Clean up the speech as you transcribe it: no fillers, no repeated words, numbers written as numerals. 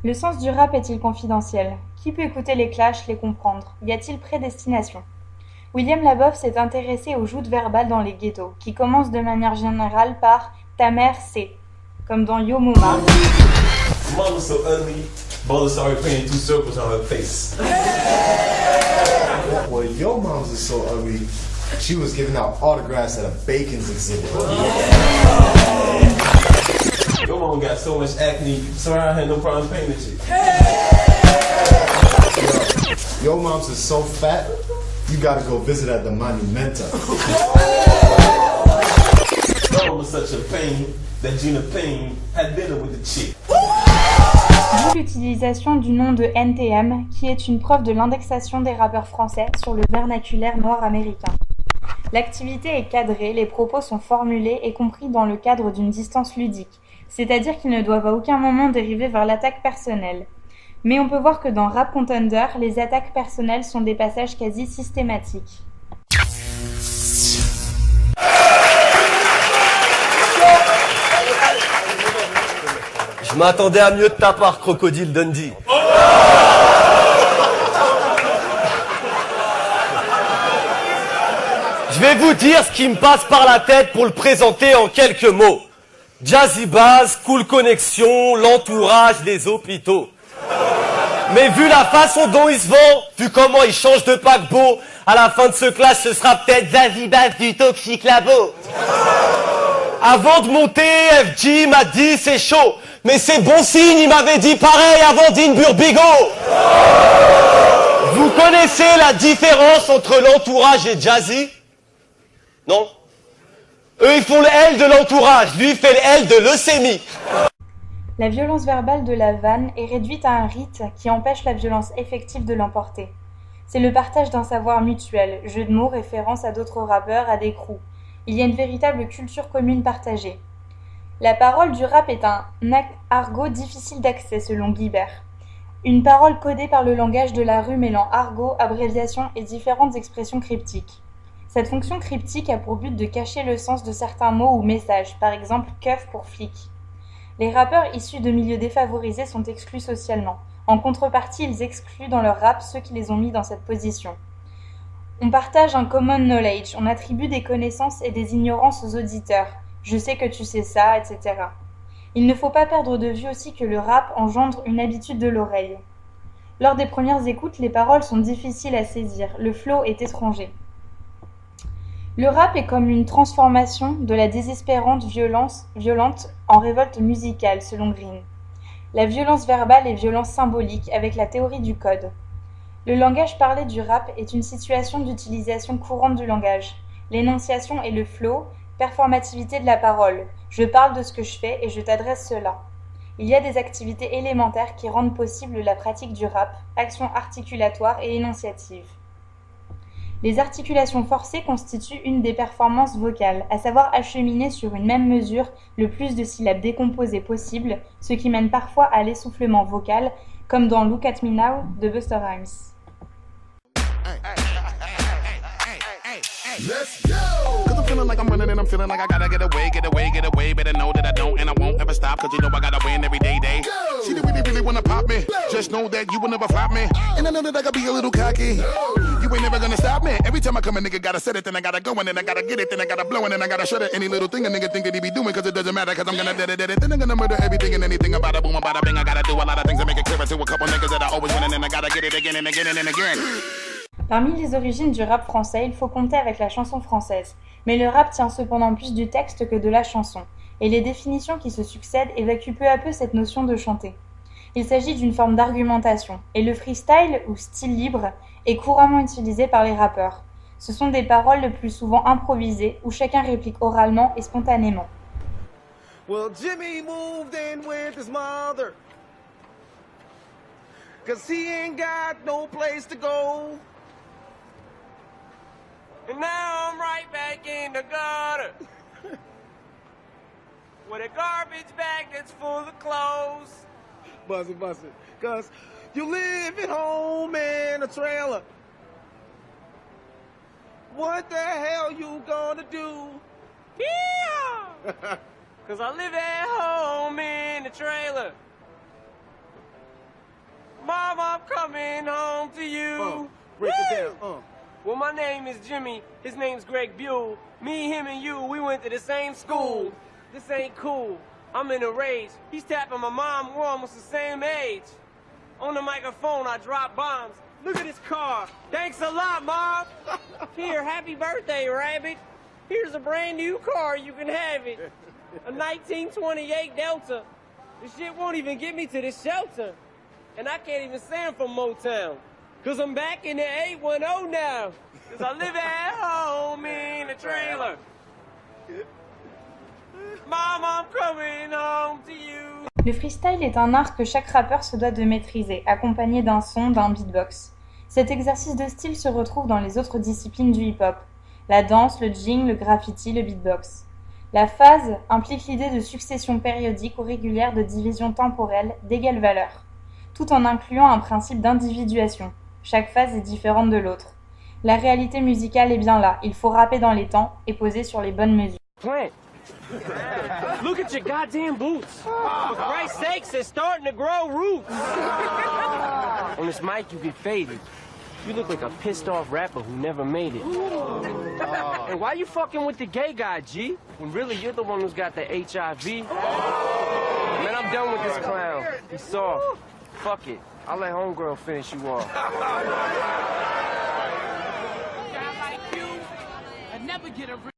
Le sens du rap est-il confidentiel? Qui peut écouter les clashs, les comprendre? Y a-t-il prédestination? William Labov s'est intéressé aux joutes verbales dans les ghettos, qui commencent de manière générale par «ta mère c'est», comme dans Yo Mama. Mama's so ugly, Bola started painting 2 circles on her face. Well, your mom's is so ugly, she was giving out autographs at a Bacon's exhibit. Your mama got so much acne, so I had no problem painting shit. Your mom's is so fat, you gotta go visit at the Monumenta. Your mama was such a pain that Gina Payne had dinner with the chick. D'où l'utilisation du nom de NTM, qui est une preuve de l'indexation des rappeurs français sur le vernaculaire noir américain. L'activité est cadrée, les propos sont formulés et compris dans le cadre d'une distance ludique, c'est-à-dire qu'ils ne doivent à aucun moment dériver vers l'attaque personnelle. Mais on peut voir que dans Rap Contender, les attaques personnelles sont des passages quasi systématiques. Je m'attendais à mieux de ta part, Crocodile Dundee. Je vais vous dire ce qui me passe par la tête pour le présenter en quelques mots. Jazzy Bass, Cool Connection, l'entourage, les hôpitaux. Mais vu la façon dont il se vend, vu comment il change de paquebot, à la fin de ce clash, ce sera peut-être Jazzy Bass du Toxic Labo. Avant de monter, FG m'a dit c'est chaud. Mais c'est bon signe, il m'avait dit pareil avant Dean Burbigo. Vous connaissez la différence entre l'entourage et Jazzy? Non? Eux, ils font le L de l'entourage, lui, il fait le L de leucémie. La violence verbale de la vanne est réduite à un rite qui empêche la violence effective de l'emporter. C'est le partage d'un savoir mutuel, jeu de mots, référence à d'autres rappeurs, à des crews. Il y a une véritable culture commune partagée. La parole du rap est un argot difficile d'accès selon Guibert. Une parole codée par le langage de la rue mêlant argot, abréviation et différentes expressions cryptiques. Cette fonction cryptique a pour but de cacher le sens de certains mots ou messages, par exemple keuf pour flic. Les rappeurs issus de milieux défavorisés sont exclus socialement. En contrepartie, ils excluent dans leur rap ceux qui les ont mis dans cette position. On partage un common knowledge, on attribue des connaissances et des ignorances aux auditeurs. Je sais que tu sais ça, etc. Il ne faut pas perdre de vue aussi que le rap engendre une habitude de l'oreille. Lors des premières écoutes, les paroles sont difficiles à saisir, le flow est étranger. Le rap est comme une transformation de la désespérante violente en révolte musicale, selon Green. La violence verbale est violence symbolique avec la théorie du code. Le langage parlé du rap est une situation d'utilisation courante du langage. L'énonciation et le flow, performativité de la parole. Je parle de ce que je fais et je t'adresse cela. Il y a des activités élémentaires qui rendent possible la pratique du rap, actions articulatoires et énonciatives. Les articulations forcées constituent une des performances vocales, à savoir acheminer sur une même mesure le plus de syllabes décomposées possible, ce qui mène parfois à l'essoufflement vocal, comme dans Look at Me Now de Busta Rhymes. Let's go! Cause I'm feeling like I'm running and I'm feeling like I gotta get away. Better know that I don't and I won't ever stop. Cause you know I gotta win every day. Go! She really wanna pop me. Go! Just know that you will never flop me. And I know that I gotta be a little cocky. You ain't never gonna stop me. Every time I come a nigga gotta set it, then I gotta go and then I gotta get it, then I gotta blow and then I gotta shut it. Any little thing a nigga think that he be doing cause it doesn't matter cause I'm gonna dead it. Then I'm gonna murder everything and anything about a boom, about a bing. I gotta do a lot of things to make it clearer to a couple niggas that I always win and then I gotta get it again and again and then again. Parmi les origines du rap français, il faut compter avec la chanson française. Mais le rap tient cependant plus du texte que de la chanson, et les définitions qui se succèdent évacuent peu à peu cette notion de chanter. Il s'agit d'une forme d'argumentation, et le freestyle, ou style libre, est couramment utilisé par les rappeurs. Ce sont des paroles le plus souvent improvisées, où chacun réplique oralement et spontanément. Well, Jimmy moved in with his mother, 'cause he ain't got no place to go. And now I'm right back in the gutter with a garbage bag that's full of clothes. Buzz it, 'cause you live at home in a trailer. What the hell you gonna do? Yeah! 'Cause I live at home in a trailer. Mom, I'm coming home to you. Break it down. Well, my name is Jimmy. His name's Greg Buell. Me, him, and you, we went to the same school. This ain't cool. I'm in a rage. He's tapping my mom. We're almost the same age. On the microphone, I drop bombs. Look at this car. Thanks a lot, Mom. Here, happy birthday, Rabbit. Here's a brand new car. You can have it. A 1928 Delta. This shit won't even get me to the shelter. And I can't even say I'm from Motown. Cause I'm back in the 810 now. Cause I live at home in a trailer. Mom, I'm coming home to you. Le freestyle est un art que chaque rappeur se doit de maîtriser, accompagné d'un son, d'un beatbox. Cet exercice de style se retrouve dans les autres disciplines du hip-hop. La danse, le jing, le graffiti, le beatbox. La phase implique l'idée de succession périodique ou régulière de divisions temporelles d'égale valeur, tout en incluant un principe d'individuation. Chaque phase est différente de l'autre. La réalité musicale est bien là, il faut rapper dans les temps et poser sur les bonnes mesures. Plant. Look at your goddamn boots. For Christ's sakes, it's starting to grow roots. On this mic, you get faded. You look like a pissed off rapper who never made it. And why you fucking with the gay guy, G? When really you're the one who's got the HIV? Man, I'm done with this clown. He's soft. Fuck it. I'll let homegirl finish you off. Guy like you, I never get a